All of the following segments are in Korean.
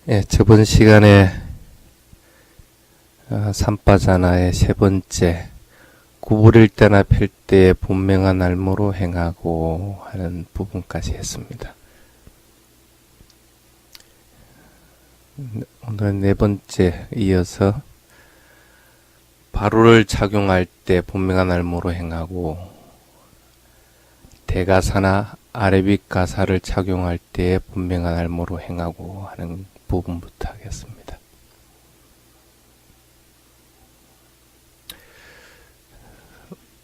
예, 저번 시간에 삼바자나의 세 번째 구부릴 때나 펼 때에 분명한 알무로 행하고 하는 부분까지 했습니다. 오늘 네 번째 이어서 바로를 착용할 때 분명한 알무로 행하고 대가사나 아래빗 가사를 착용할 때에 분명한 알무로 행하고 하는 부분부터 하겠습니다.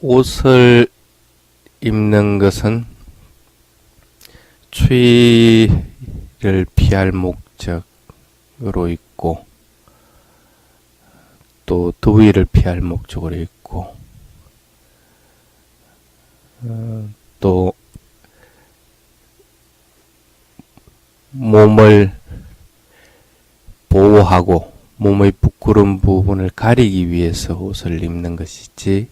옷을 입는 것은 추위를 피할 목적으로 있고 또 더위를 피할 목적으로 있고 또 몸을 보호하고 몸의 부끄러운 부분을 가리기 위해서 옷을 입는 것이지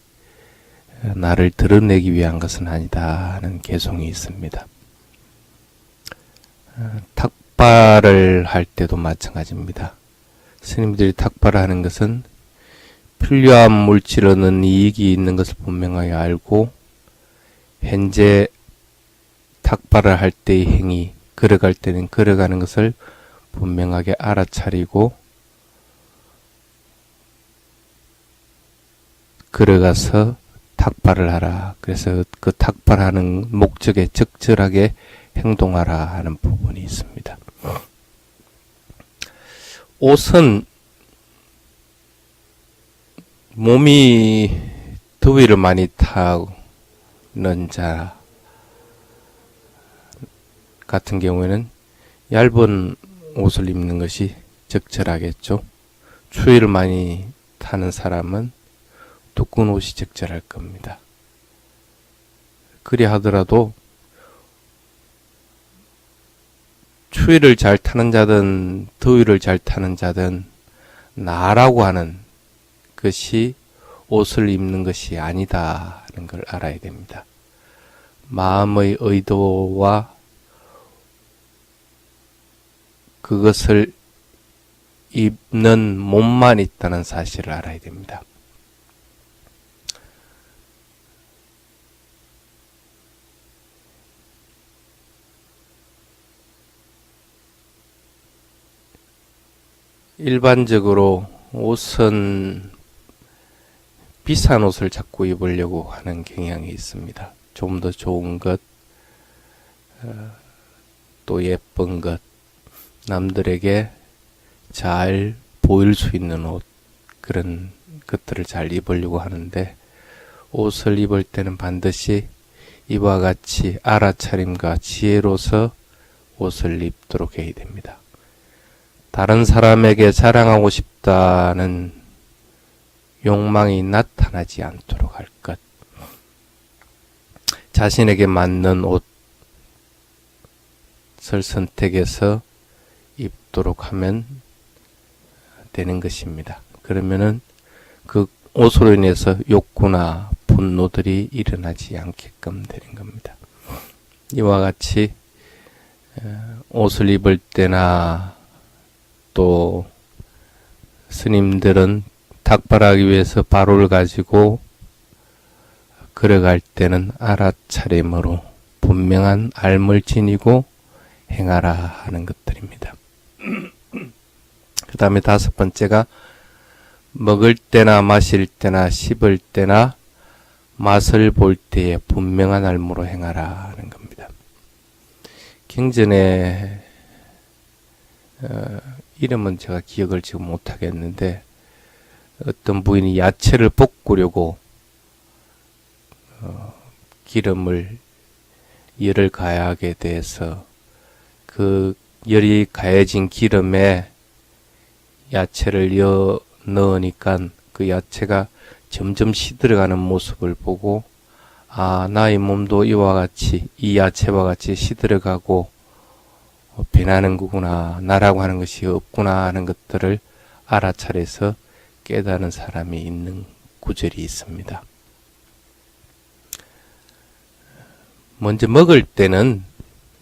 나를 드러내기 위한 것은 아니다 하는 개성이 있습니다. 탁발을 할 때도 마찬가지입니다. 스님들이 탁발을 하는 것은 필요한 물질을 얻는 이익이 있는 것을 분명하게 알고 현재 탁발을 할 때의 행위, 걸어갈 때는 걸어가는 것을 분명하게 알아차리고 걸어가서 탁발을 하라. 그래서 그 탁발하는 목적에 적절하게 행동하라 하는 부분이 있습니다. 옷은 몸이 더위를 많이 타는 자 같은 경우에는 얇은 옷을 입는 것이 적절하겠죠. 추위를 많이 타는 사람은 두꺼운 옷이 적절할 겁니다. 그리 하더라도 추위를 잘 타는 자든 더위를 잘 타는 자든 나라고 하는 것이 옷을 입는 것이 아니다 하는 걸 알아야 됩니다. 마음의 의도와 그것을 입는 몸만 있다는 사실을 알아야 됩니다. 일반적으로 옷은 비싼 옷을 자꾸 입으려고 하는 경향이 있습니다. 좀 더 좋은 것, 또 예쁜 것, 남들에게 잘 보일 수 있는 옷, 그런 것들을 잘 입으려고 하는데 옷을 입을 때는 반드시 이와 같이 알아차림과 지혜로서 옷을 입도록 해야 됩니다. 다른 사람에게 자랑하고 싶다는 욕망이 나타나지 않도록 할 것. 자신에게 맞는 옷을 선택해서 입도록 하면 되는 것입니다. 그러면은 그 옷으로 인해서 욕구나 분노들이 일어나지 않게끔 되는 겁니다. 이와 같이 옷을 입을 때나 또 스님들은 탁발하기 위해서 바로를 가지고 걸어갈 때는 알아차림으로 분명한 알을 지니고 행하라 하는 것들입니다. 그 다음에 다섯 번째가 먹을 때나 마실 때나 씹을 때나 맛을 볼 때에 분명한 알무로 행하라 하는 겁니다. 경전에 이름은 제가 기억을 지금 못하겠는데 어떤 부인이 야채를 볶으려고 기름을 열을 가하게 돼서 그 열이 가해진 기름에 야채를 넣으니까 그 야채가 점점 시들어가는 모습을 보고 나의 몸도 이와 같이 이 야채와 같이 시들어가고 변하는 거구나, 나라고 하는 것이 없구나 하는 것들을 알아차려서 깨달은 사람이 있는 구절이 있습니다. 먼저 먹을 때는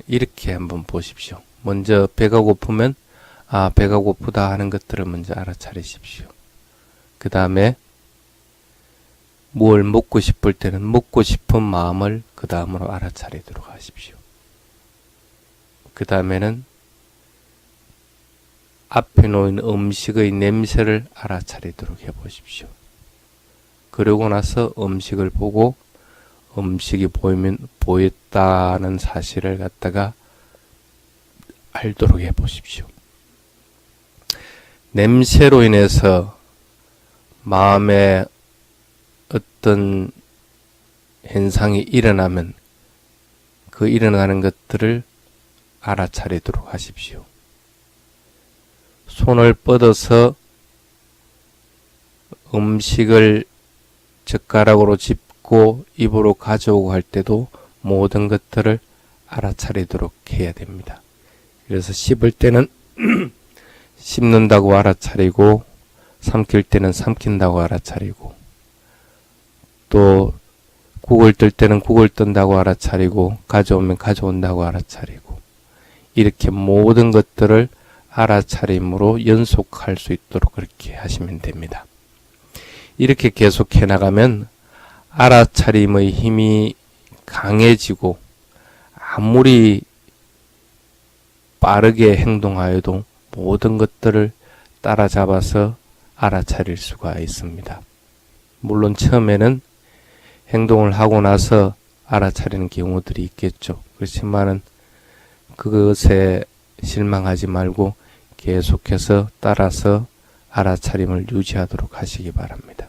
이렇게 한번 보십시오. 먼저 배가 고프면 배가 고프다 하는 것들을 먼저 알아차리십시오. 그 다음에 뭘 먹고 싶을 때는 먹고 싶은 마음을 그 다음으로 알아차리도록 하십시오. 그 다음에는 앞에 놓인 음식의 냄새를 알아차리도록 해보십시오. 그러고 나서 음식을 보고 음식이 보였다는 사실을 갖다가 알도록 해보십시오. 냄새로 인해서 마음에 어떤 현상이 일어나면 그 일어나는 것들을 알아차리도록 하십시오. 손을 뻗어서 음식을 젓가락으로 짚고 입으로 가져오고 할 때도 모든 것들을 알아차리도록 해야 됩니다. 그래서 씹을 때는 씹는다고 알아차리고 삼킬 때는 삼킨다고 알아차리고 또 국을 뜰 때는 국을 뜬다고 알아차리고 가져오면 가져온다고 알아차리고 이렇게 모든 것들을 알아차림으로 연속할 수 있도록 그렇게 하시면 됩니다. 이렇게 계속해 나가면 알아차림의 힘이 강해지고 아무리 빠르게 행동하여도 모든 것들을 따라잡아서 알아차릴 수가 있습니다. 물론 처음에는 행동을 하고 나서 알아차리는 경우들이 있겠죠. 그렇지만은 그것에 실망하지 말고 계속해서 따라서 알아차림을 유지하도록 하시기 바랍니다.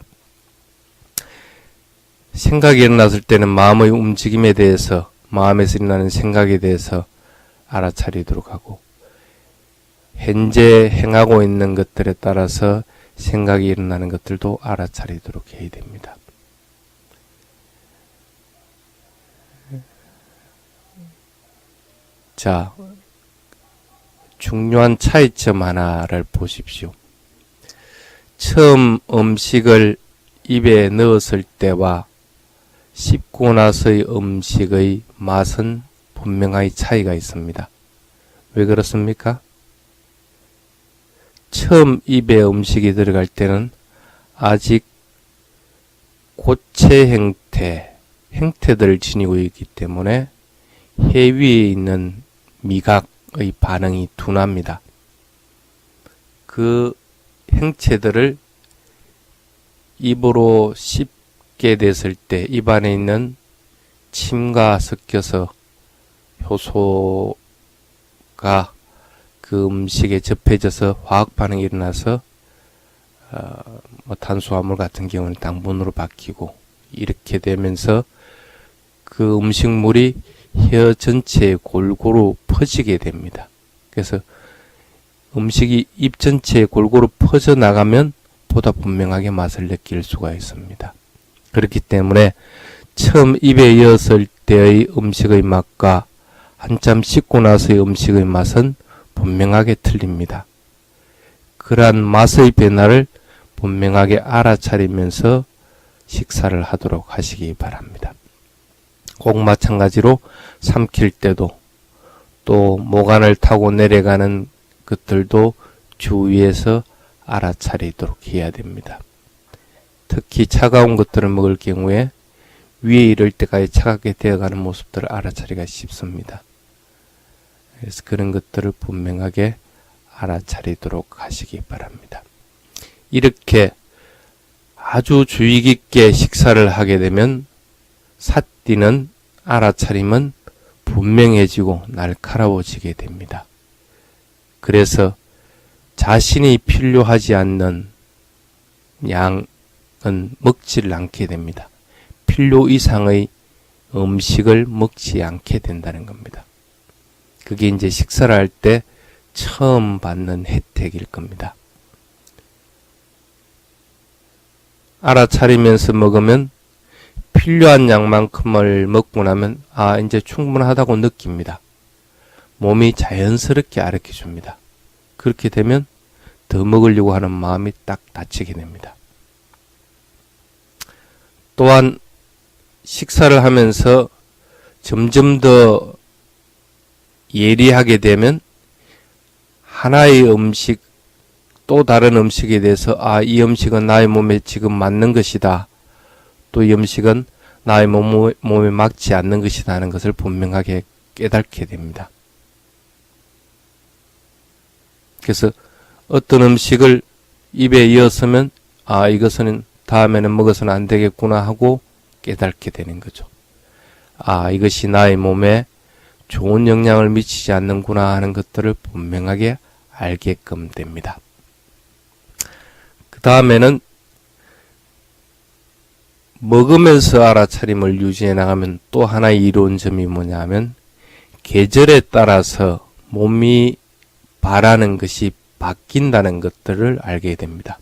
생각이 일어났을 때는 마음의 움직임에 대해서, 마음에서 일어나는 생각에 대해서 알아차리도록 하고, 현재 행하고 있는 것들에 따라서 생각이 일어나는 것들도 알아차리도록 해야 됩니다. 자, 중요한 차이점 하나를 보십시오. 처음 음식을 입에 넣었을 때와 씹고 나서의 음식의 맛은 분명히 차이가 있습니다. 왜 그렇습니까? 처음 입에 음식이 들어갈 때는 아직 고체 형태들을 지니고 있기 때문에 해 위에 있는 미각의 반응이 둔합니다. 그 형체들을 입으로 씹게 됐을 때 입안에 있는 침과 섞여서 효소가 그 음식에 접해져서 화학 반응이 일어나서 탄수화물 같은 경우는 당분으로 바뀌고 이렇게 되면서 그 음식물이 혀 전체에 골고루 퍼지게 됩니다. 그래서 음식이 입 전체에 골고루 퍼져나가면 보다 분명하게 맛을 느낄 수가 있습니다. 그렇기 때문에 처음 입에 넣었을 때의 음식의 맛과 한참 씹고 나서의 음식의 맛은 분명하게 틀립니다. 그러한 맛의 변화를 분명하게 알아차리면서 식사를 하도록 하시기 바랍니다. 꼭 마찬가지로 삼킬 때도 또 모간을 타고 내려가는 것들도 주위에서 알아차리도록 해야 됩니다. 특히 차가운 것들을 먹을 경우에 위에 이를 때까지 차갑게 되어가는 모습들을 알아차리기가 쉽습니다. 그래서 그런 것들을 분명하게 알아차리도록 하시기 바랍니다. 이렇게 아주 주의 깊게 식사를 하게 되면 삿띠는 알아차림은 분명해지고 날카로워지게 됩니다. 그래서 자신이 필요하지 않는 양은 먹지를 않게 됩니다. 필요 이상의 음식을 먹지 않게 된다는 겁니다. 그게 이제 식사를 할 때 처음 받는 혜택일 겁니다. 알아차리면서 먹으면 필요한 양만큼을 먹고 나면 이제 충분하다고 느낍니다. 몸이 자연스럽게 알려줍니다. 그렇게 되면 더 먹으려고 하는 마음이 딱 닫히게 됩니다. 또한 식사를 하면서 점점 더 예리하게 되면 하나의 음식 또 다른 음식에 대해서 이 음식은 나의 몸에 지금 맞는 것이다. 또 이 음식은 나의 몸에 맞지 않는 것이다 하는 것을 분명하게 깨닫게 됩니다. 그래서 어떤 음식을 입에 이었으면 이것은 다음에는 먹어서는 안 되겠구나 하고 깨닫게 되는 거죠. 이것이 나의 몸에 좋은 영향을 미치지 않는구나 하는 것들을 분명하게 알게끔 됩니다. 그 다음에는 먹으면서 알아차림을 유지해 나가면 또 하나의 이로운 점이 뭐냐면 계절에 따라서 몸이 바라는 것이 바뀐다는 것들을 알게 됩니다.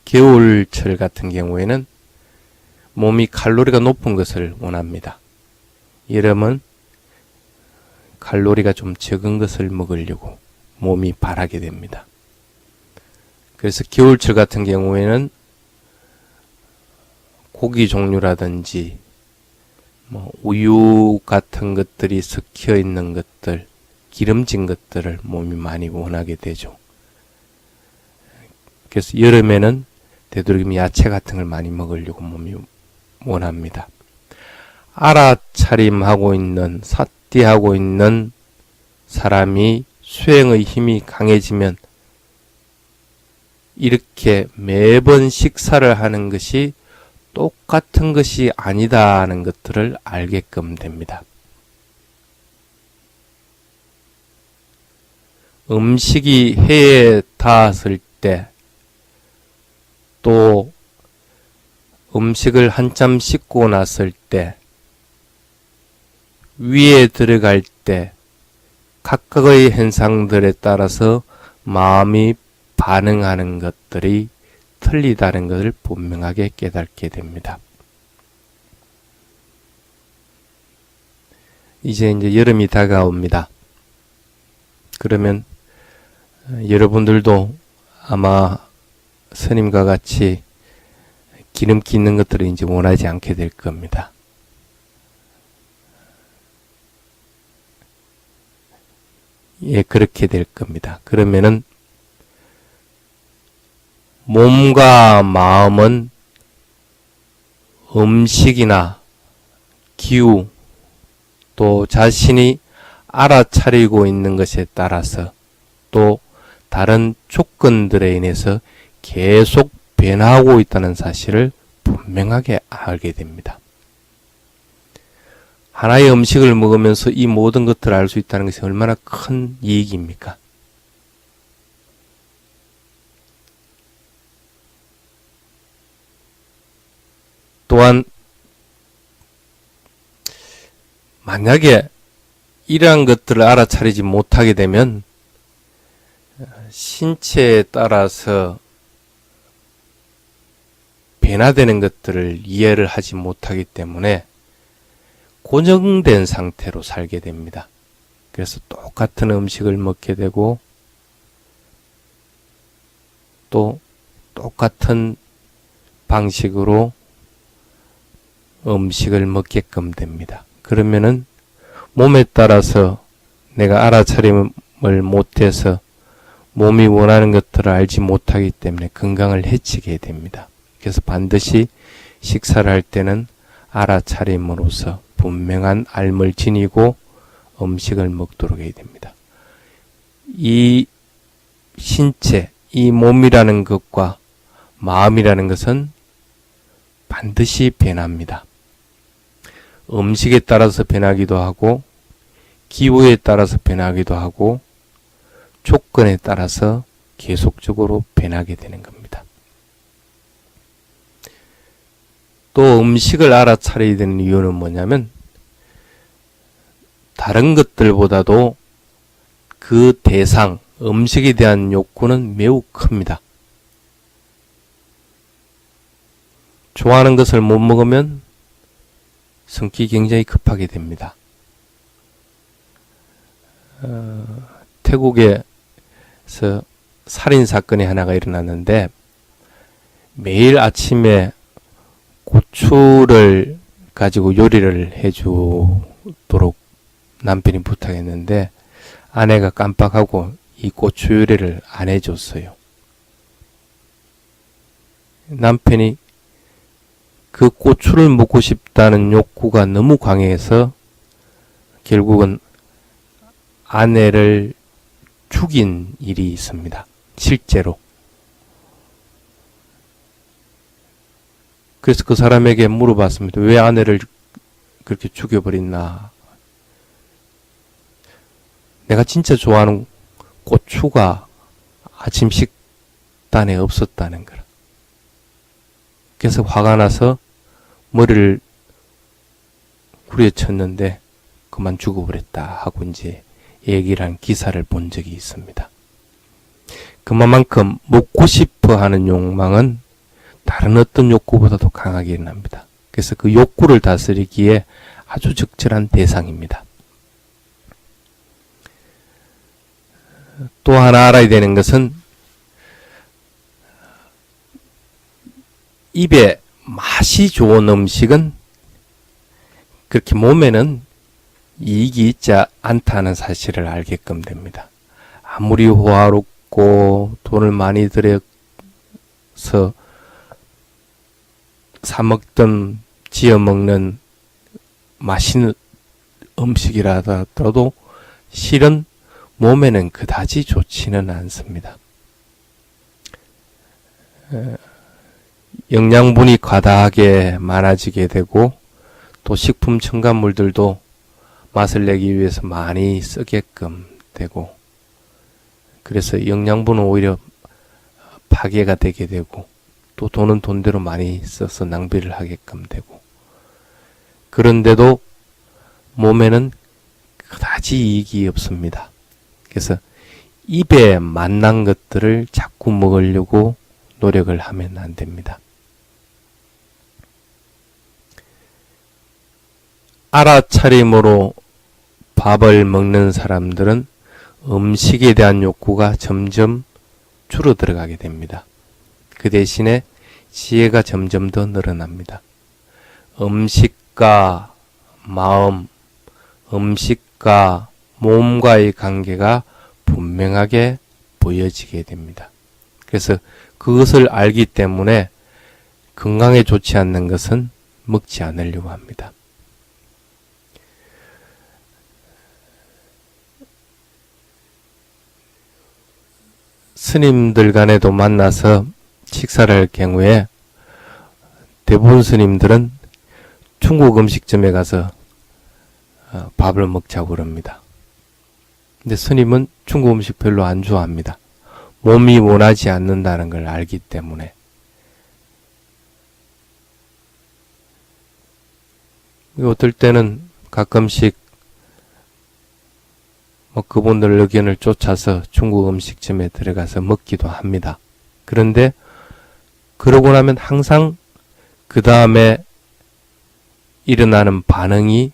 겨울철 같은 경우에는 몸이 칼로리가 높은 것을 원합니다. 여름은 칼로리가 좀 적은 것을 먹으려고 몸이 바라게 됩니다. 그래서 겨울철 같은 경우에는 고기 종류라든지 우유 같은 것들이 섞여 있는 것들, 기름진 것들을 몸이 많이 원하게 되죠. 그래서 여름에는 되도록이면 야채 같은 걸 많이 먹으려고 몸이 원합니다. 알아차림하고 있는, 삿띠하고 있는 사람이 수행의 힘이 강해지면 이렇게 매번 식사를 하는 것이 똑같은 것이 아니다 하는 것들을 알게끔 됩니다. 음식이 해에 닿았을 때, 또 음식을 한참 씻고 났을 때, 위에 들어갈 때 각각의 현상들에 따라서 마음이 반응하는 것들이 틀리다는 것을 분명하게 깨닫게 됩니다. 이제 여름이 다가옵니다. 그러면 여러분들도 아마 스님과 같이 기름기 있는 것들을 이제 원하지 않게 될 겁니다. 예, 그렇게 될 겁니다. 그러면은 몸과 마음은 음식이나 기후, 또 자신이 알아차리고 있는 것에 따라서 또 다른 조건들에 인해서 계속 변화하고 있다는 사실을 분명하게 알게 됩니다. 하나의 음식을 먹으면서 이 모든 것들을 알 수 있다는 것이 얼마나 큰 이익입니까? 또한 만약에 이러한 것들을 알아차리지 못하게 되면 신체에 따라서 변화되는 것들을 이해를 하지 못하기 때문에 고정된 상태로 살게 됩니다. 그래서 똑같은 음식을 먹게 되고 또 똑같은 방식으로 음식을 먹게끔 됩니다. 그러면은 몸에 따라서 내가 알아차림을 못해서 몸이 원하는 것들을 알지 못하기 때문에 건강을 해치게 됩니다. 그래서 반드시 식사를 할 때는 알아차림으로써 분명한 알을 지니고 음식을 먹도록 해야 됩니다. 이 신체, 이 몸이라는 것과 마음이라는 것은 반드시 변합니다. 음식에 따라서 변하기도 하고 기후에 따라서 변하기도 하고 조건에 따라서 계속적으로 변하게 되는 겁니다. 또 음식을 알아차려야 되는 이유는 뭐냐면 다른 것들보다도 그 대상, 음식에 대한 욕구는 매우 큽니다. 좋아하는 것을 못 먹으면 성격이 굉장히 급하게 됩니다. 태국에서 살인사건이 하나가 일어났는데 매일 아침에 고추를 가지고 요리를 해주도록 남편이 부탁했는데 아내가 깜빡하고 이 고추 요리를 안 해줬어요. 남편이 그 고추를 먹고 싶다는 욕구가 너무 강해서 결국은 아내를 죽인 일이 있습니다. 실제로. 그래서 그 사람에게 물어봤습니다. 왜 아내를 그렇게 죽여버렸나? 내가 진짜 좋아하는 고추가 아침 식단에 없었다는 거라. 그래서 화가 나서 머리를 후려쳤는데 그만 죽어버렸다 하고 이제 얘기를 한 기사를 본 적이 있습니다. 그만큼 먹고 싶어 하는 욕망은 다른 어떤 욕구보다도 강하게 일어납니다. 그래서 그 욕구를 다스리기에 아주 적절한 대상입니다. 또 하나 알아야 되는 것은 입에 맛이 좋은 음식은 그렇게 몸에는 이익이 있지 않다는 사실을 알게끔 됩니다. 아무리 호화롭고 돈을 많이 들여서 사먹던 지어먹는 맛있는 음식이라 하더라도 실은 몸에는 그다지 좋지는 않습니다. 영양분이 과다하게 많아지게 되고 또 식품 첨가물들도 맛을 내기 위해서 많이 쓰게끔 되고 그래서 영양분은 오히려 파괴가 되게 되고 또 돈은 돈대로 많이 써서 낭비를 하게끔 되고 그런데도 몸에는 그다지 이익이 없습니다. 그래서 입에 맛난 것들을 자꾸 먹으려고 노력을 하면 안 됩니다. 알아차림으로 밥을 먹는 사람들은 음식에 대한 욕구가 점점 줄어들어가게 됩니다. 그 대신에 지혜가 점점 더 늘어납니다. 음식과 마음, 음식과 몸과의 관계가 분명하게 보여지게 됩니다. 그래서 그것을 알기 때문에 건강에 좋지 않는 것은 먹지 않으려고 합니다. 스님들 간에도 만나서 식사를 할 경우에 대부분 스님들은 중국 음식점에 가서 밥을 먹자고 그럽니다. 근데 스님은 중국 음식 별로 안 좋아합니다. 몸이 원하지 않는다는 걸 알기 때문에. 어떨 때는 가끔씩 그분들 의견을 쫓아서 중국 음식점에 들어가서 먹기도 합니다. 그런데 그러고 나면 항상 그 다음에 일어나는 반응이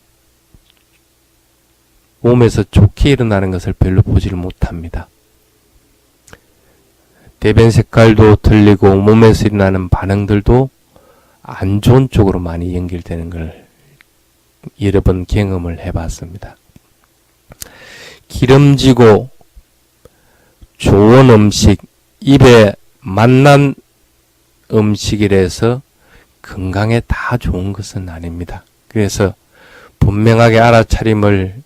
몸에서 좋게 일어나는 것을 별로 보지를 못합니다. 대변 색깔도 틀리고 몸에서 일어나는 반응들도 안 좋은 쪽으로 많이 연결되는 걸 여러 번 경험을 해봤습니다. 기름지고 좋은 음식, 입에 맛난 음식이라서 건강에 다 좋은 것은 아닙니다. 그래서 분명하게 알아차림을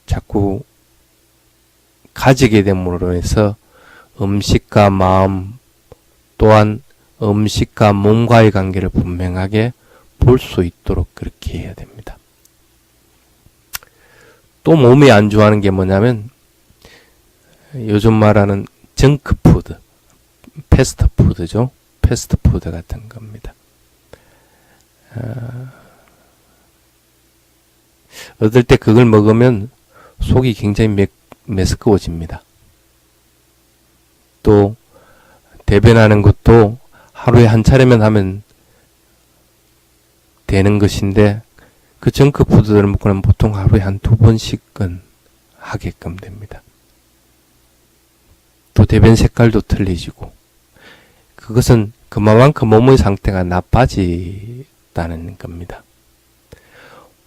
자꾸 가지게 됨으로 해서 음식과 마음 또한 음식과 몸과의 관계를 분명하게 볼 수 있도록 그렇게 해야 됩니다. 또 몸이 안 좋아하는 게 뭐냐면 요즘 말하는 정크푸드, 패스트푸드죠. 패스트푸드 같은 겁니다. 어떨 때 그걸 먹으면 속이 굉장히 메스꺼워집니다. 또 대변하는 것도 하루에 한 차례만 하면 되는 것인데 그 정크푸드를 먹고 나면 보통 하루에 한 2번씩은 하게끔 됩니다. 또 대변 색깔도 틀리지고 그것은 그만큼 몸의 상태가 나빠지다는 겁니다.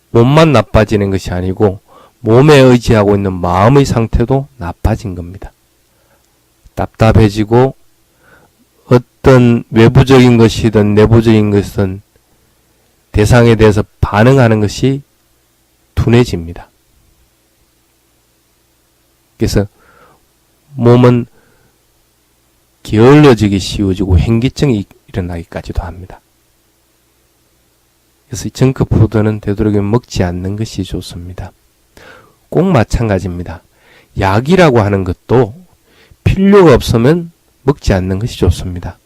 몸만 나빠지는 것이 아니고 몸에 의지하고 있는 마음의 상태도 나빠진 겁니다. 답답해지고 어떤 외부적인 것이든 내부적인 것이든 대상에 대해서 반응하는 것이 둔해집니다. 그래서 몸은 게을러지기 쉬워지고 현기증이 일어나기까지도 합니다. 그래서 정크푸드는 되도록이면 먹지 않는 것이 좋습니다. 꼭 마찬가지입니다. 약이라고 하는 것도 필요가 없으면 먹지 않는 것이 좋습니다.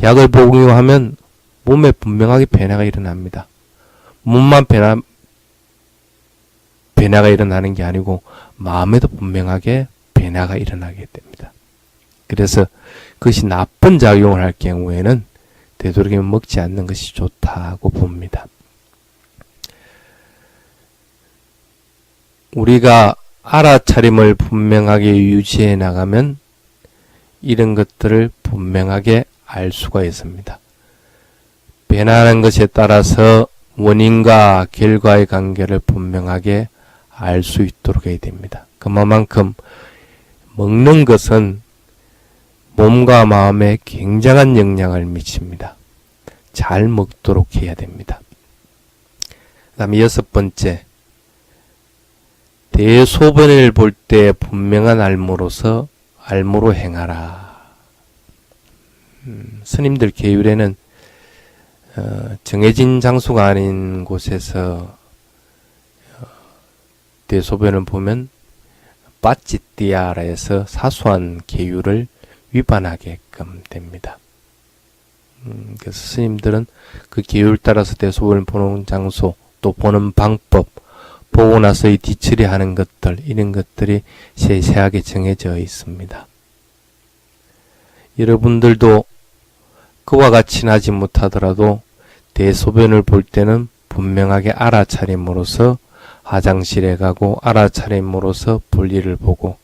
약을 복용하면 몸에 분명하게 변화가 일어납니다. 몸만 변화가 일어나는 게 아니고 마음에도 분명하게 변화가 일어나게 됩니다. 그래서 그것이 나쁜 작용을 할 경우에는 되도록이면 먹지 않는 것이 좋다고 봅니다. 우리가 알아차림을 분명하게 유지해 나가면 이런 것들을 분명하게 알 수가 있습니다. 변화하는 것에 따라서 원인과 결과의 관계를 분명하게 알 수 있도록 해야 됩니다. 그만큼 먹는 것은 몸과 마음에 굉장한 영향을 미칩니다. 잘 먹도록 해야 됩니다. 그 다음에 6번째, 대소변을 볼 때 분명한 알무로 행하라. 스님들 계율에는 정해진 장소가 아닌 곳에서 대소변을 보면 빠찌띠아라 해서 사소한 계율을 위반하게끔 됩니다. 그래서 스님들은 그 계율 따라서 대소변을 보는 장소, 또 보는 방법, 보고 나서의 뒤처리하는 것들, 이런 것들이 세세하게 정해져 있습니다. 여러분들도 그와 같이 하지 못하더라도 대소변을 볼 때는 분명하게 알아차림으로써 화장실에 가고 알아차림으로써 볼일을 보고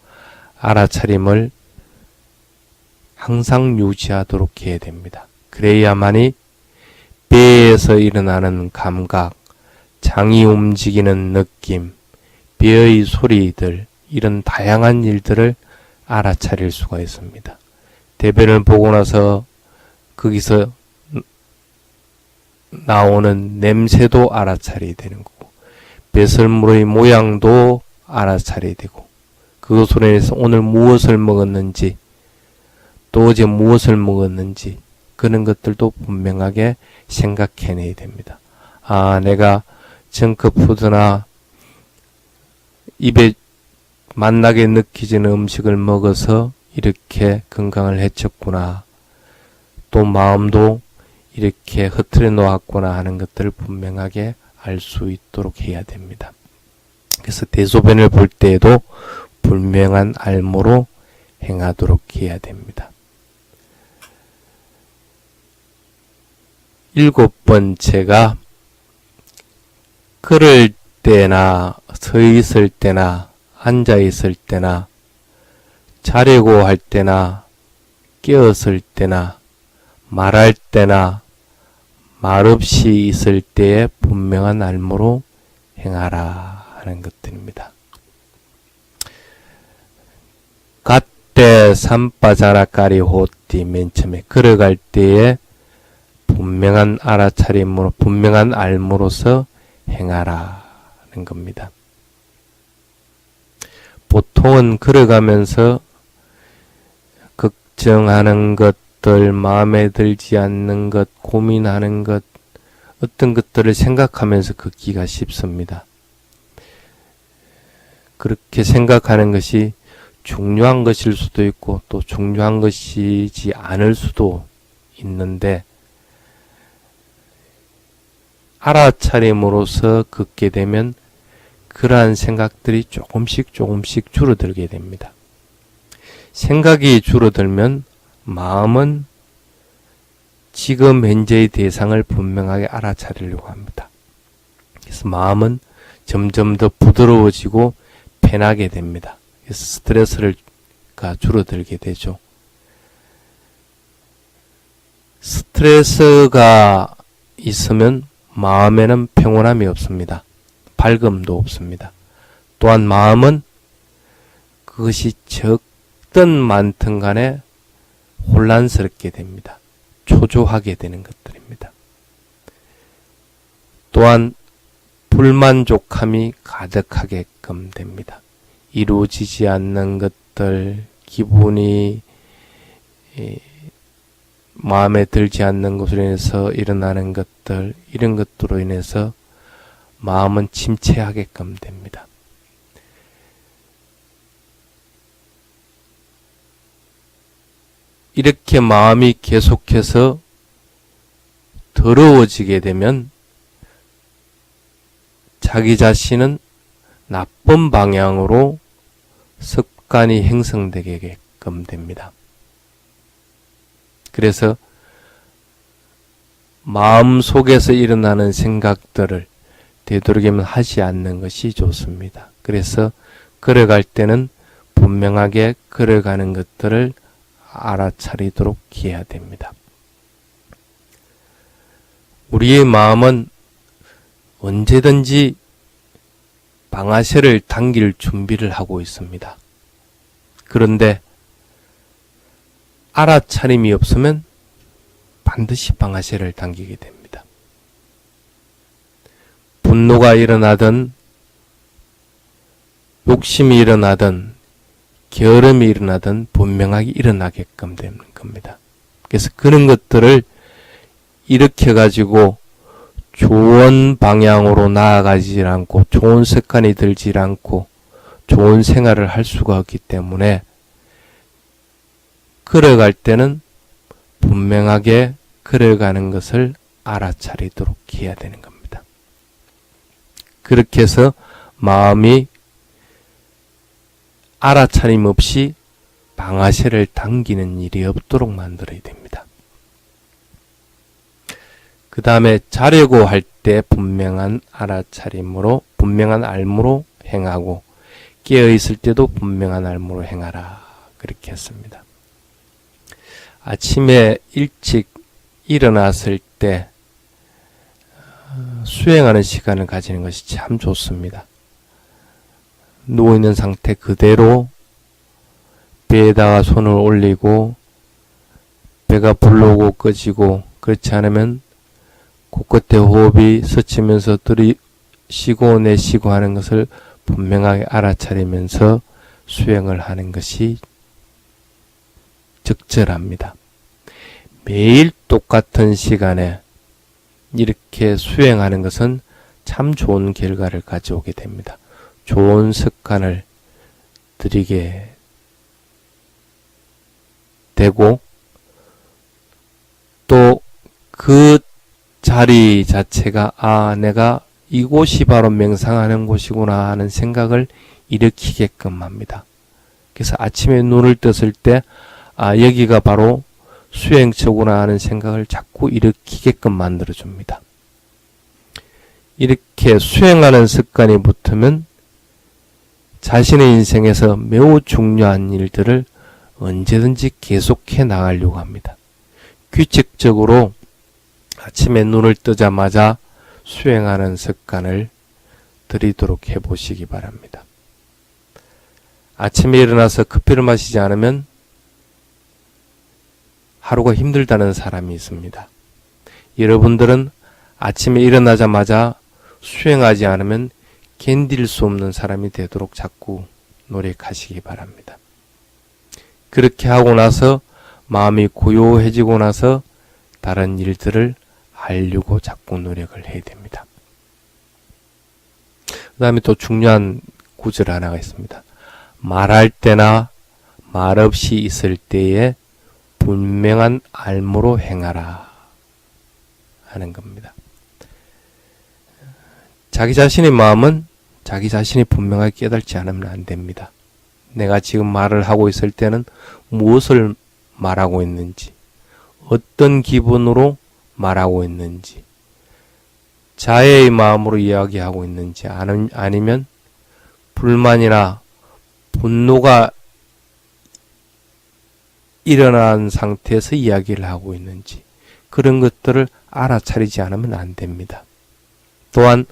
알아차림을 항상 유지하도록 해야 됩니다. 그래야만이 배에서 일어나는 감각, 장이 움직이는 느낌, 뼈의 소리들, 이런 다양한 일들을 알아차릴 수가 있습니다. 대변을 보고 나서 거기서 나오는 냄새도 알아차려야 되는 거고, 배설물의 모양도 알아차려야 되고, 그것으로 인해서 오늘 무엇을 먹었는지, 또 어제 무엇을 먹었는지, 그런 것들도 분명하게 생각해내야 됩니다. 아, 내가 정크푸드나 입에 맛나게 느껴지는 음식을 먹어서 이렇게 건강을 해쳤구나. 또 마음도 이렇게 흐트려 놓았구나 하는 것들을 분명하게 알 수 있도록 해야 됩니다. 그래서 대소변을 볼 때에도 분명한 알모로 행하도록 해야 됩니다. 7번째가 걸을 때나 서 있을 때나 앉아 있을 때나 자려고 할 때나 깨었을 때나 말할 때나 말없이 있을 때에 분명한 알모로 행하라 하는 것들입니다. 갓대 삼바자라까리 호띠, 맨 처음에 걸어갈 때에 분명한 알아차림으로 분명한 알모로서 행하라 하는 겁니다. 보통은 걸어가면서 걱정하는 것들, 마음에 들지 않는 것, 고민하는 것, 어떤 것들을 생각하면서 걷기가 쉽습니다. 그렇게 생각하는 것이 중요한 것일 수도 있고 또 중요한 것이지 않을 수도 있는데, 알아차림으로써 걷게 되면 그러한 생각들이 조금씩 줄어들게 됩니다. 생각이 줄어들면 마음은 지금 현재의 대상을 분명하게 알아차리려고 합니다. 그래서 마음은 점점 더 부드러워지고 편하게 됩니다. 그래서 스트레스가 줄어들게 되죠. 스트레스가 있으면 마음에는 평온함이 없습니다. 밝음도 없습니다. 또한 마음은 그것이 적든 많든 간에 혼란스럽게 됩니다. 초조하게 되는 것들입니다. 또한 불만족함이 가득하게끔 됩니다. 이루어지지 않는 것들, 기분이 마음에 들지 않는 것으로 인해서 일어나는 것들, 이런 것들로 인해서 마음은 침체하게끔 됩니다. 이렇게 마음이 계속해서 더러워지게 되면 자기 자신은 나쁜 방향으로 습관이 형성되게끔 됩니다. 그래서 마음 속에서 일어나는 생각들을 되도록이면 하지 않는 것이 좋습니다. 그래서 걸어갈 때는 분명하게 걸어가는 것들을 알아차리도록 해야 됩니다. 우리의 마음은 언제든지 방아쇠를 당길 준비를 하고 있습니다. 그런데 알아차림이 없으면 반드시 방아쇠를 당기게 됩니다. 분노가 일어나든 욕심이 일어나든 게으름이 일어나든 분명하게 일어나게끔 되는 겁니다. 그래서 그런 것들을 일으켜가지고 좋은 방향으로 나아가지 않고 좋은 습관이 들지 않고 좋은 생활을 할 수가 없기 때문에 걸어갈 때는 분명하게 걸어가는 것을 알아차리도록 해야 되는 겁니다. 그렇게 해서 마음이 알아차림 없이 방아쇠를 당기는 일이 없도록 만들어야 됩니다. 그 다음에 자려고 할 때 분명한 알아차림으로, 분명한 알무로 행하고, 깨어있을 때도 분명한 알무로 행하라. 그렇게 했습니다. 아침에 일찍 일어났을 때 수행하는 시간을 가지는 것이 참 좋습니다. 누워있는 상태 그대로 배에다가 손을 올리고 배가 불러오고 꺼지고, 그렇지 않으면 코끝에 호흡이 스치면서 들이쉬고 내쉬고 하는 것을 분명하게 알아차리면서 수행을 하는 것이 적절합니다. 매일 똑같은 시간에 이렇게 수행하는 것은 참 좋은 결과를 가져오게 됩니다. 좋은 습관을 들이게 되고, 또 그 자리 자체가 내가 이곳이 바로 명상하는 곳이구나 하는 생각을 일으키게끔 합니다. 그래서 아침에 눈을 떴을 때 여기가 바로 수행처구나 하는 생각을 자꾸 일으키게끔 만들어줍니다. 이렇게 수행하는 습관이 붙으면 자신의 인생에서 매우 중요한 일들을 언제든지 계속해 나가려고 합니다. 규칙적으로 아침에 눈을 뜨자마자 수행하는 습관을 들이도록 해보시기 바랍니다. 아침에 일어나서 커피를 마시지 않으면 하루가 힘들다는 사람이 있습니다. 여러분들은 아침에 일어나자마자 수행하지 않으면 견딜 수 없는 사람이 되도록 자꾸 노력하시기 바랍니다. 그렇게 하고 나서 마음이 고요해지고 나서 다른 일들을 하려고 자꾸 노력을 해야 됩니다. 그 다음에 또 중요한 구절 하나가 있습니다. 말할 때나 말없이 있을 때에 분명한 알무로 행하라 하는 겁니다. 자기 자신의 마음은 자기 자신이 분명하게 깨닫지 않으면 안 됩니다. 내가 지금 말을 하고 있을 때는 무엇을 말하고 있는지, 어떤 기분으로 말하고 있는지, 자애의 마음으로 이야기하고 있는지, 아니면 불만이나 분노가 일어난 상태에서 이야기를 하고 있는지, 그런 것들을 알아차리지 않으면 안 됩니다. 또한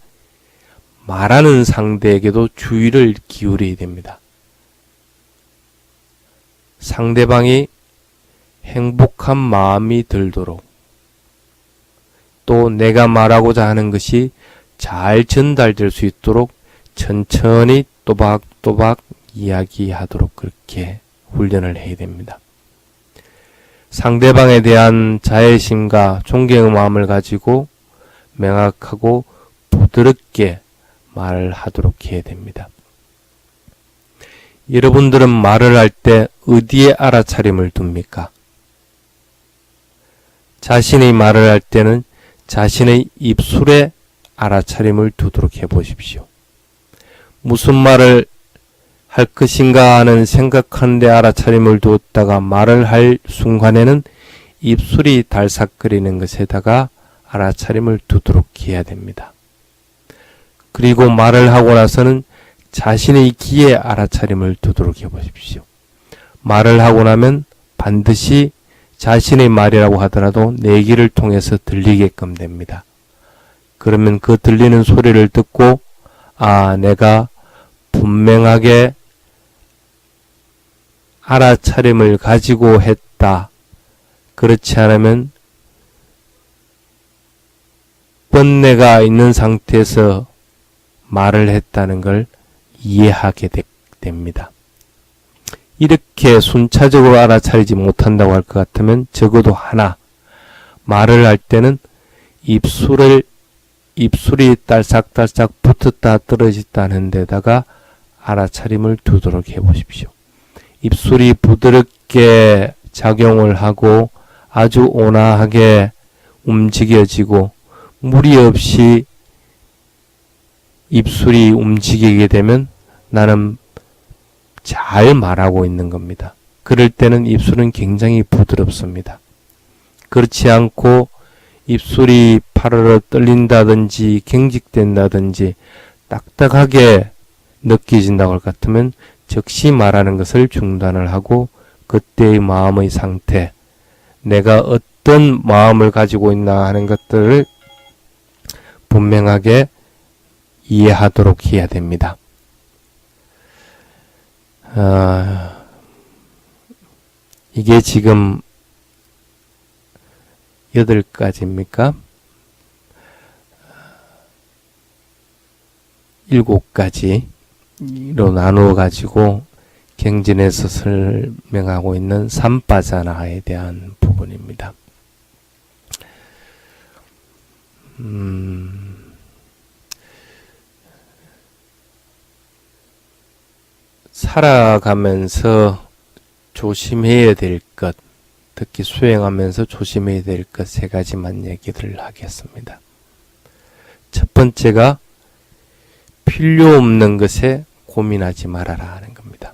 말하는 상대에게도 주의를 기울여야 됩니다. 상대방이 행복한 마음이 들도록 또 내가 말하고자 하는 것이 잘 전달될 수 있도록 천천히 또박또박 이야기하도록 그렇게 훈련을 해야 됩니다. 상대방에 대한 자애심과 존경의 마음을 가지고 명확하고 부드럽게 말을 하도록 해야 됩니다. 여러분들은 말을 할 때 어디에 알아차림을 둡니까? 자신의 말을 할 때는 자신의 입술에 알아차림을 두도록 해보십시오. 무슨 말을 할 것인가 하는 생각하는데 알아차림을 두었다가 말을 할 순간에는 입술이 달싹거리는 것에다가 알아차림을 두도록 해야 됩니다. 그리고 말을 하고 나서는 자신의 귀에 알아차림을 두도록 해보십시오. 말을 하고 나면 반드시 자신의 말이라고 하더라도 내 귀를 통해서 들리게끔 됩니다. 그러면 그 들리는 소리를 듣고 내가 분명하게 알아차림을 가지고 했다. 그렇지 않으면 번뇌가 있는 상태에서 말을 했다는 걸 이해하게 됩니다. 이렇게 순차적으로 알아차리지 못한다고 할 것 같으면 적어도 하나, 말을 할 때는 입술이 딸싹딸싹 붙었다 떨어졌다 하는 데다가 알아차림을 두도록 해보십시오. 입술이 부드럽게 작용을 하고 아주 온화하게 움직여지고 무리 없이 입술이 움직이게 되면 나는 잘 말하고 있는 겁니다. 그럴 때는 입술은 굉장히 부드럽습니다. 그렇지 않고 입술이 파르르 떨린다든지 경직된다든지 딱딱하게 느껴진다고 할 것 같으면 즉시 말하는 것을 중단을 하고 그때의 마음의 상태, 내가 어떤 마음을 가지고 있나 하는 것들을 분명하게 이해하도록 해야 됩니다. 이게 지금 8가지입니까? 7가지로 나누어 가지고 경전에서 설명하고 있는 삼빠자나에 대한 부분입니다. 살아가면서 조심해야 될 것, 특히 수행하면서 조심해야 될 것 3가지만 얘기를 하겠습니다. 첫 번째가 필요 없는 것에 고민하지 말아라 하는 겁니다.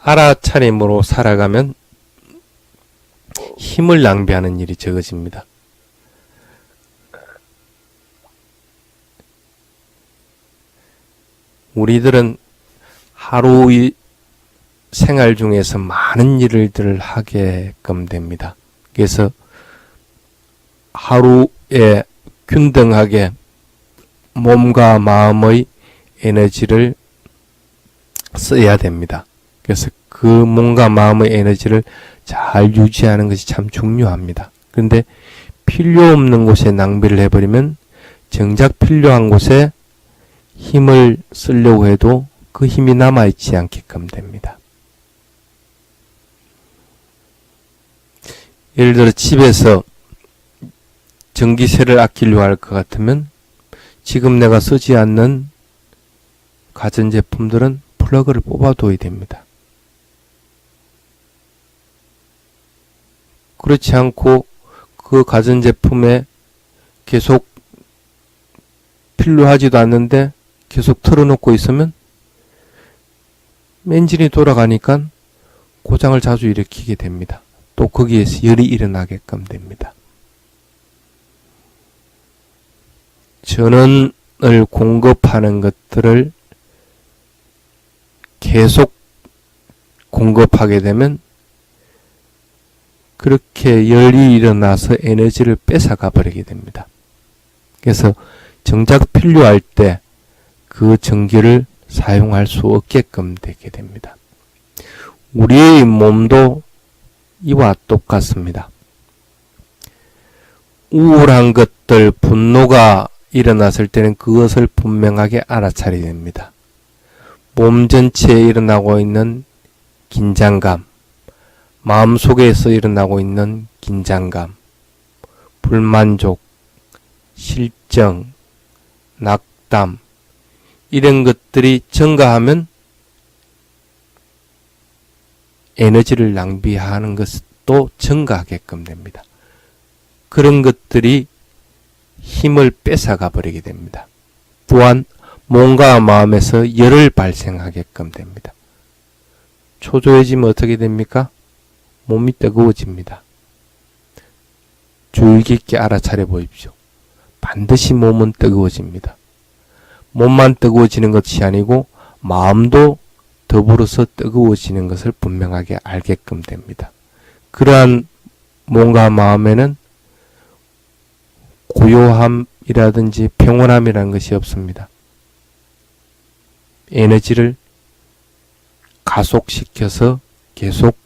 알아차림으로 살아가면 힘을 낭비하는 일이 적어집니다. 우리들은 하루의 생활 중에서 많은 일들을 하게끔 됩니다. 그래서 하루에 균등하게 몸과 마음의 에너지를 써야 됩니다. 그래서 그 몸과 마음의 에너지를 잘 유지하는 것이 참 중요합니다. 그런데 필요 없는 곳에 낭비를 해버리면 정작 필요한 곳에 힘을 쓰려고 해도 그 힘이 남아있지 않게끔 됩니다. 예를 들어 집에서 전기세를 아끼려고 할 것 같으면 지금 내가 쓰지 않는 가전제품들은 플러그를 뽑아둬야 됩니다. 그렇지 않고 그 가전제품에 계속 필요하지도 않는데 계속 틀어놓고 있으면 엔진이 돌아가니까 고장을 자주 일으키게 됩니다. 또 거기에서 열이 일어나게끔 됩니다. 전원을 공급하는 것들을 계속 공급하게 되면 그렇게 열이 일어나서 에너지를 뺏어가 버리게 됩니다. 그래서 정작 필요할 때 그 전기를 사용할 수 없게끔 되게 됩니다. 우리의 몸도 이와 똑같습니다. 우울한 것들, 분노가 일어났을 때는 그것을 분명하게 알아차려야 됩니다. 몸 전체에 일어나고 있는 긴장감, 마음속에서 일어나고 있는 긴장감, 불만족, 실정, 낙담, 이런 것들이 증가하면 에너지를 낭비하는 것도 증가하게끔 됩니다. 그런 것들이 힘을 뺏어가 버리게 됩니다. 또한 몸과 마음에서 열을 발생하게끔 됩니다. 초조해지면 어떻게 됩니까? 몸이 뜨거워집니다. 주의 깊게 알아차려 보십시오. 반드시 몸은 뜨거워집니다. 몸만 뜨거워지는 것이 아니고 마음도 더불어서 뜨거워지는 것을 분명하게 알게끔 됩니다. 그러한 몸과 마음에는 고요함이라든지 평온함이라는 것이 없습니다. 에너지를 가속시켜서 계속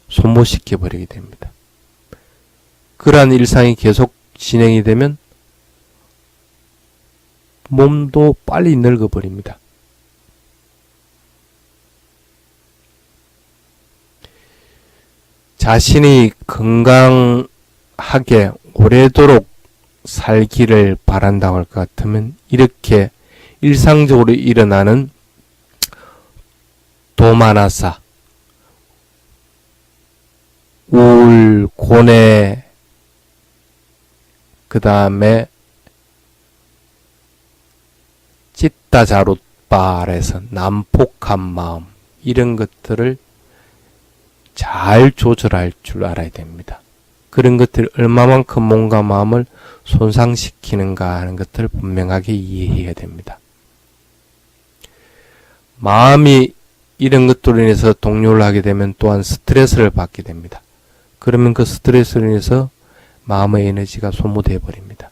소모시켜 버리게 됩니다. 그러한 일상이 계속 진행이 되면 몸도 빨리 늙어버립니다. 자신이 건강하게 오래도록 살기를 바란다고 할 것 같으면 이렇게 일상적으로 일어나는 도마나사, 우울, 고뇌, 그 다음에 찢다자룻발에서 난폭한 마음, 이런 것들을 잘 조절할 줄 알아야 됩니다. 그런 것들이 얼마만큼 몸과 마음을 손상시키는가 하는 것들을 분명하게 이해해야 됩니다. 마음이 이런 것들로 인해서 동요를 하게 되면 또한 스트레스를 받게 됩니다. 그러면 그 스트레스로 인해서 마음의 에너지가 소모되어 버립니다.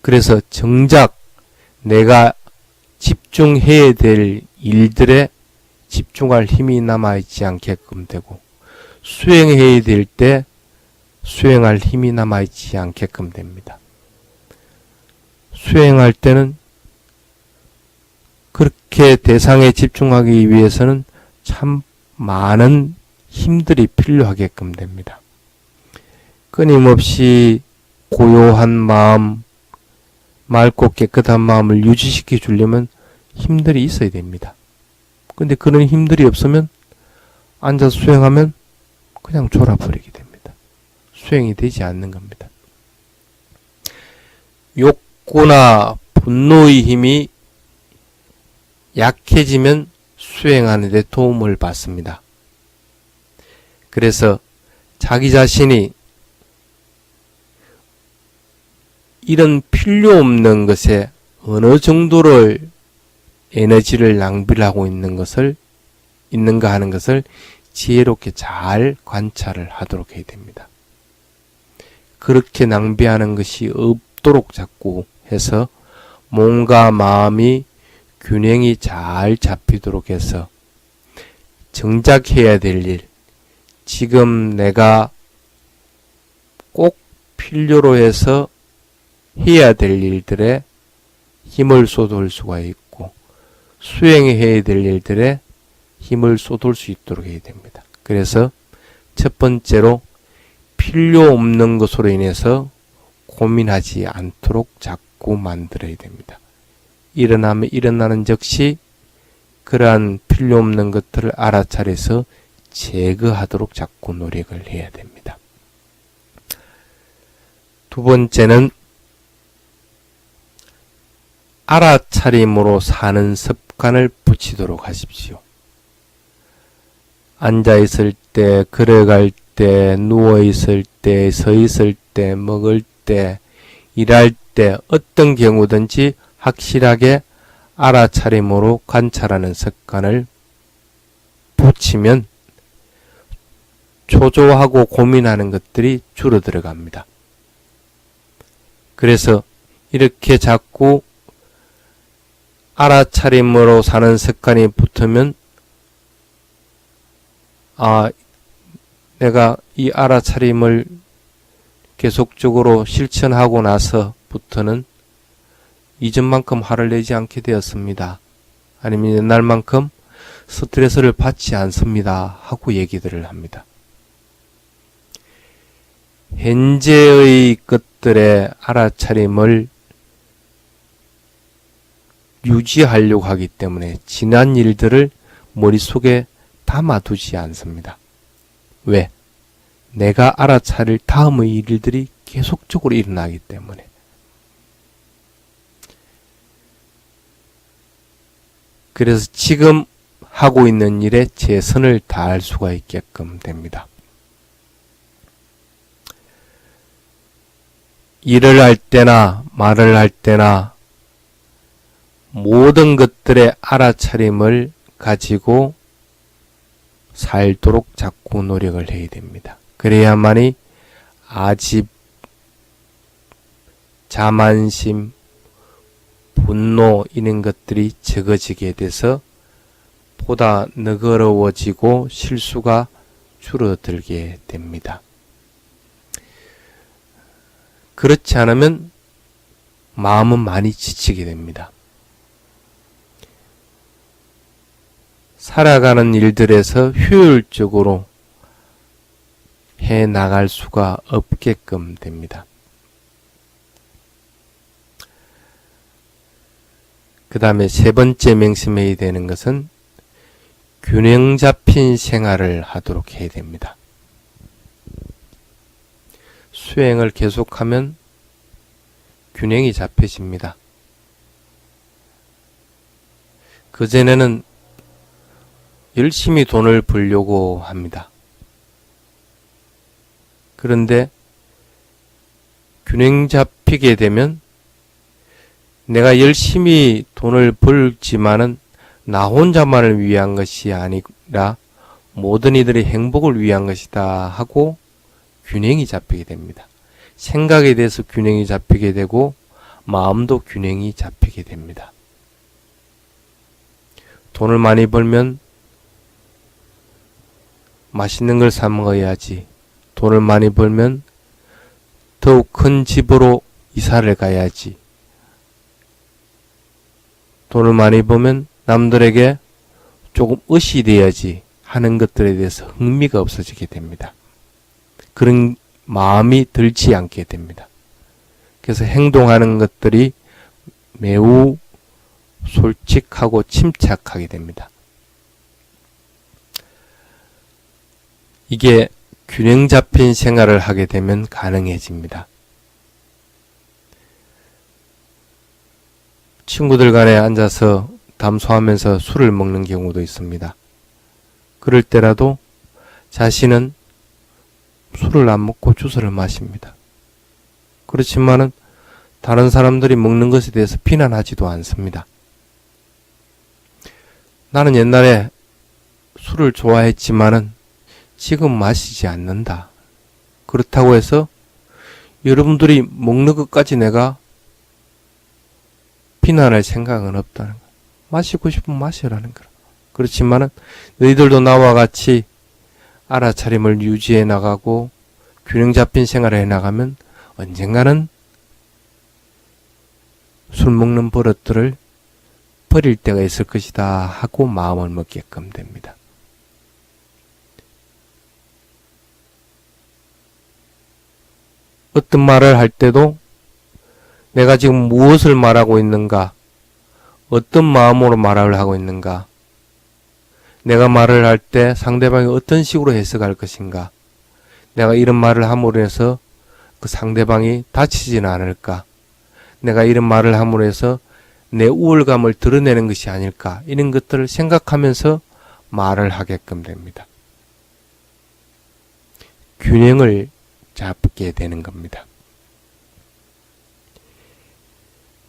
그래서 정작 내가 집중해야 될 일들에 집중할 힘이 남아있지 않게끔 되고, 수행해야 될 때 수행할 힘이 남아있지 않게끔 됩니다. 수행할 때는 그렇게 대상에 집중하기 위해서는 참 많은 힘들이 필요하게끔 됩니다. 끊임없이 고요한 마음, 맑고 깨끗한 마음을 유지시켜 주려면 힘들이 있어야 됩니다. 근데 그런 힘들이 없으면 앉아서 수행하면 그냥 졸아버리게 됩니다. 수행이 되지 않는 겁니다. 욕구나 분노의 힘이 약해지면 수행하는 데 도움을 받습니다. 그래서 자기 자신이 이런 필요 없는 것에 어느 정도를 에너지를 낭비를 하고 있는가 하는 것을 지혜롭게 잘 관찰을 하도록 해야 됩니다. 그렇게 낭비하는 것이 없도록 자꾸 해서 몸과 마음이 균형이 잘 잡히도록 해서 정작 해야 될 일, 지금 내가 꼭 필요로 해서 해야 될 일들에 힘을 쏟을 수가 있고, 수행해야 될 일들에 힘을 쏟을 수 있도록 해야 됩니다. 그래서 첫 번째로 필요 없는 것으로 인해서 고민하지 않도록 자꾸 만들어야 됩니다. 일어나면 일어나는 즉시 그러한 필요 없는 것들을 알아차려서 제거하도록 자꾸 노력을 해야 됩니다. 두 번째는 알아차림으로 사는 습관을 붙이도록 하십시오. 앉아있을 때, 걸어갈 때, 누워있을 때, 서있을 때, 먹을 때, 일할 때 어떤 경우든지 확실하게 알아차림으로 관찰하는 습관을 붙이면 초조하고 고민하는 것들이 줄어들어갑니다. 그래서 이렇게 자꾸 알아차림으로 사는 습관이 붙으면 내가 이 알아차림을 계속적으로 실천하고 나서부터는 이전만큼 화를 내지 않게 되었습니다. 아니면 옛날만큼 스트레스를 받지 않습니다. 하고 얘기들을 합니다. 현재의 것들의 알아차림을 유지하려고 하기 때문에 지난 일들을 머릿속에 담아두지 않습니다. 왜? 내가 알아차릴 다음의 일들이 계속적으로 일어나기 때문에. 그래서 지금 하고 있는 일에 최선을 다할 수가 있게끔 됩니다. 일을 할 때나 말을 할 때나 모든 것들의 알아차림을 가지고 살도록 자꾸 노력을 해야 됩니다. 그래야만이 아집, 자만심, 분노 이런 것들이 적어지게 돼서 보다 너그러워지고 실수가 줄어들게 됩니다. 그렇지 않으면 마음은 많이 지치게 됩니다. 살아가는 일들에서 효율적으로 해 나갈 수가 없게끔 됩니다. 그 다음에 세 번째 명심해야 되는 것은 균형 잡힌 생활을 하도록 해야 됩니다. 수행을 계속하면 균형이 잡혀집니다. 그전에는 열심히 돈을 벌려고 합니다. 그런데 균형 잡히게 되면 내가 열심히 돈을 벌지만은 나 혼자만을 위한 것이 아니라 모든 이들의 행복을 위한 것이다 하고 균형이 잡히게 됩니다. 생각에 대해서 균형이 잡히게 되고 마음도 균형이 잡히게 됩니다. 돈을 많이 벌면 맛있는 걸 사 먹어야지. 돈을 많이 벌면 더욱 큰 집으로 이사를 가야지. 돈을 많이 벌면 남들에게 조금 의시 돼야지 하는 것들에 대해서 흥미가 없어지게 됩니다. 그런 마음이 들지 않게 됩니다. 그래서 행동하는 것들이 매우 솔직하고 침착하게 됩니다. 이게 균형 잡힌 생활을 하게 되면 가능해집니다. 친구들 간에 앉아서 담소하면서 술을 먹는 경우도 있습니다. 그럴 때라도 자신은 술을 안 먹고 주스를 마십니다. 그렇지만은 다른 사람들이 먹는 것에 대해서 비난하지도 않습니다. 나는 옛날에 술을 좋아했지만은 지금 마시지 않는다. 그렇다고 해서 여러분들이 먹는 것까지 내가 비난할 생각은 없다는 거야. 마시고 싶으면 마시라는 거야. 그렇지만은 너희들도 나와 같이 알아차림을 유지해 나가고 균형 잡힌 생활을 해 나가면 언젠가는 술 먹는 버릇들을 버릴 때가 있을 것이다 하고 마음을 먹게끔 됩니다. 어떤 말을 할 때도 내가 지금 무엇을 말하고 있는가, 어떤 마음으로 말을 하고 있는가, 내가 말을 할 때 상대방이 어떤 식으로 해석할 것인가, 내가 이런 말을 함으로 해서 그 상대방이 다치지는 않을까, 내가 이런 말을 함으로 해서 내 우월감을 드러내는 것이 아닐까, 이런 것들을 생각하면서 말을 하게끔 됩니다. 균형을 잡게 되는 겁니다.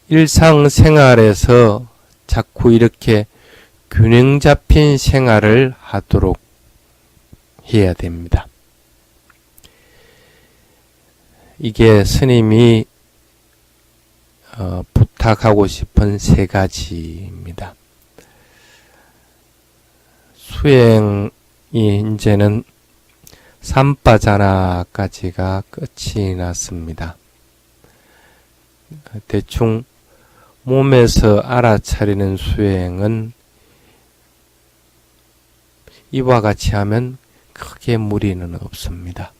일상생활에서 자꾸 이렇게 균형 잡힌 생활을 하도록 해야 됩니다. 이게 스님이 부탁하고 싶은 3가지입니다. 수행이 이제는 삼빠자나까지가 끝이 났습니다. 대충 몸에서 알아차리는 수행은 이와 같이 하면 크게 무리는 없습니다.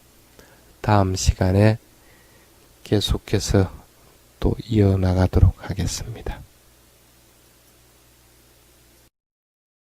다음 시간에 계속해서 또 이어나가도록 하겠습니다.